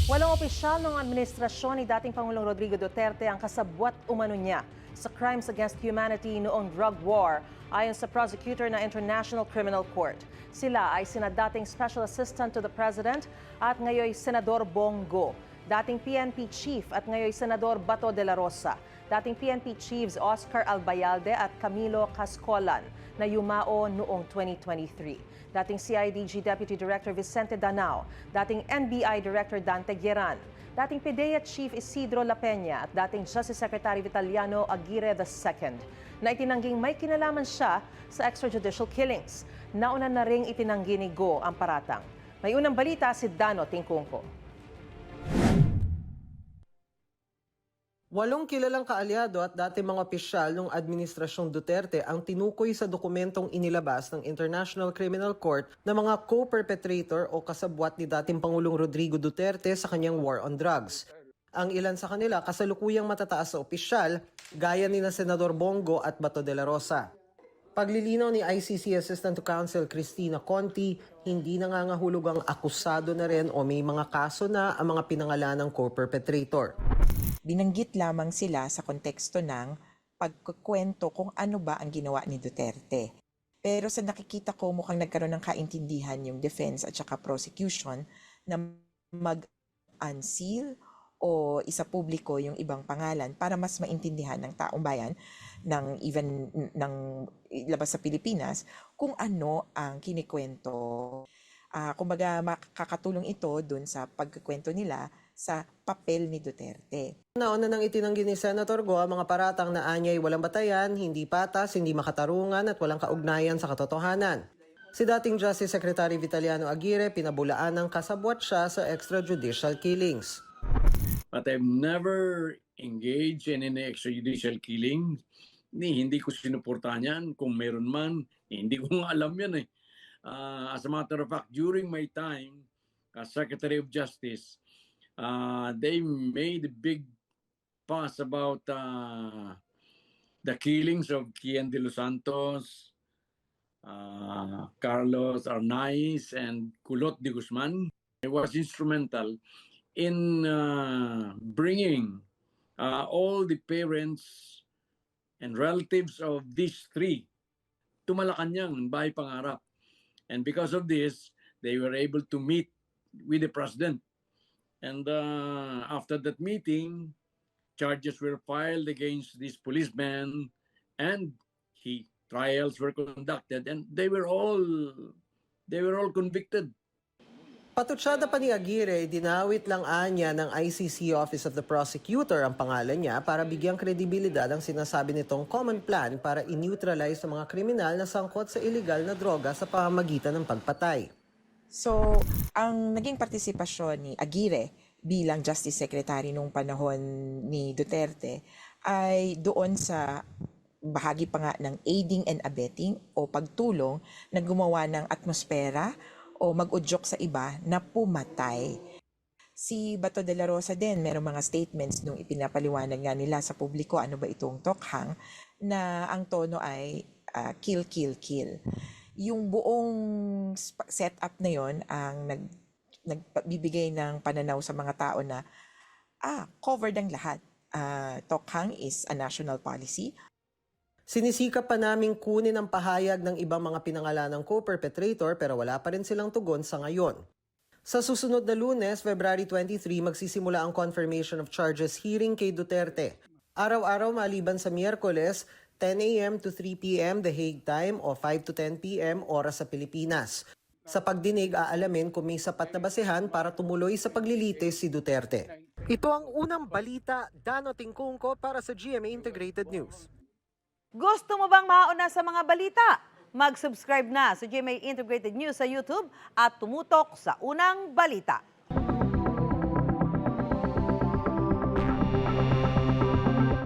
Walang opisyal ng administrasyon ni dating Pangulong Rodrigo Duterte ang kasabwat umano niya sa crimes against humanity noong drug war ayon sa prosecutor ng International Criminal Court. Sila ay sina dating Special Assistant to the President at ngayoy Senador Bongo, dating PNP Chief at ngayoy Senador Bato de la Rosa, dating PNP Chiefs Oscar Albayalde at Camilo Cascolan na yumao noong 2023. Dating CIDG Deputy Director Vicente Danao, dating NBI Director Dante Gueran, dating PDEA Chief Isidro La Peña at dating Justice Secretary Vitaliano Aguirre II na itinangging may kinalaman siya sa extrajudicial killings. Nauna na ring itinanggi ni Go ang paratang. May unang balita si Dano Tingkungko. 8 kilalang kaalyado at dating mga opisyal ng Administrasyong Duterte ang tinukoy sa dokumentong inilabas ng International Criminal Court na mga co-perpetrator o kasabwat ni dating Pangulong Rodrigo Duterte sa kanyang war on drugs. Ang ilan sa kanila kasalukuyang matataas sa opisyal, gaya ni na Senador Bongo at Bato de la Rosa. Paglilinaw ni ICC Assistant to Counsel Cristina Conti, hindi nangangahulog ang akusado na rin o may mga kaso na ang mga pinangalanang co-perpetrator. Binanggit lamang sila sa konteksto ng pagkukwento kung ano ba ang ginawa ni Duterte. Pero sa nakikita ko mukhang nagkaroon ng kaintindihan yung defense at saka prosecution na mag-unseal o isa publiko yung ibang pangalan para mas maintindihan ng taong bayan ng even ng labas sa Pilipinas kung ano ang kinikwento. Kumbaga makakatulong ito dun sa pagkukwento nila sa papel ni Duterte. Nauna nang itinanggi ni Senator Go ang mga paratang na anyay walang batayan, hindi patas, hindi makatarungan at walang kaugnayan sa katotohanan. Si dating Justice Secretary Vitaliano Aguirre pinabulaan ng kasabwat siya sa extrajudicial killings. But I've never engaged in any extrajudicial killing. Hindi ko sinuportahan yan. Kung meron man, hindi ko nga alam yan eh. As a matter of fact, during my time as Secretary of Justice, they made a big fuss about the killings of Kian de los Santos, Carlos Arnaiz, and Culot de Guzman. I was instrumental in bringing all the parents and relatives of these three to Malacanang, Bahay Pangarap. And because of this, they were able to meet with the president. And after that meeting, charges were filed against this policeman and trials were conducted and they were all convicted. Patutsada pa ni Aguirre, dinawit lang anya ng ICC Office of the Prosecutor ang pangalan niya para bigyang kredibilidad ang sinasabi nitong common plan para i-neutralize ang mga kriminal na sangkot sa illegal na droga sa pamamagitan ng pagpatay. So, ang naging partisipasyon ni Aguirre bilang Justice Secretary nung panahon ni Duterte ay doon sa bahagi pa nga ng aiding and abetting o pagtulong na gumawa ng atmosfera o mag-udyok sa iba na pumatay. Si Bato de la Rosa din, merong mga statements nung ipinapaliwanag nga nila sa publiko ano ba itong tokhang na ang tono ay kill, kill, kill. Yung buong setup na yon ang nagbibigay ng pananaw sa mga tao na covered ang lahat. Tokhang is a national policy. Sinisikap pa naming kunin ang pahayag ng ibang mga pinangalanang co-perpetrator pero wala pa rin silang tugon sa ngayon. Sa susunod na Lunes, February 23, magsisimula ang confirmation of charges hearing kay Duterte. Araw-araw maliban sa Miyerkules, 10 a.m. to 3 p.m. The Hague time o 5 to 10 p.m. oras sa Pilipinas. Sa pagdinig, aalamin kung may sapat na basehan para tumuloy sa paglilitis si Duterte. Ito ang unang balita, Dano Tingkungko para sa GMA Integrated News. Gusto mo bang mauna sa mga balita? Mag-subscribe na sa GMA Integrated News sa YouTube at tumutok sa unang balita.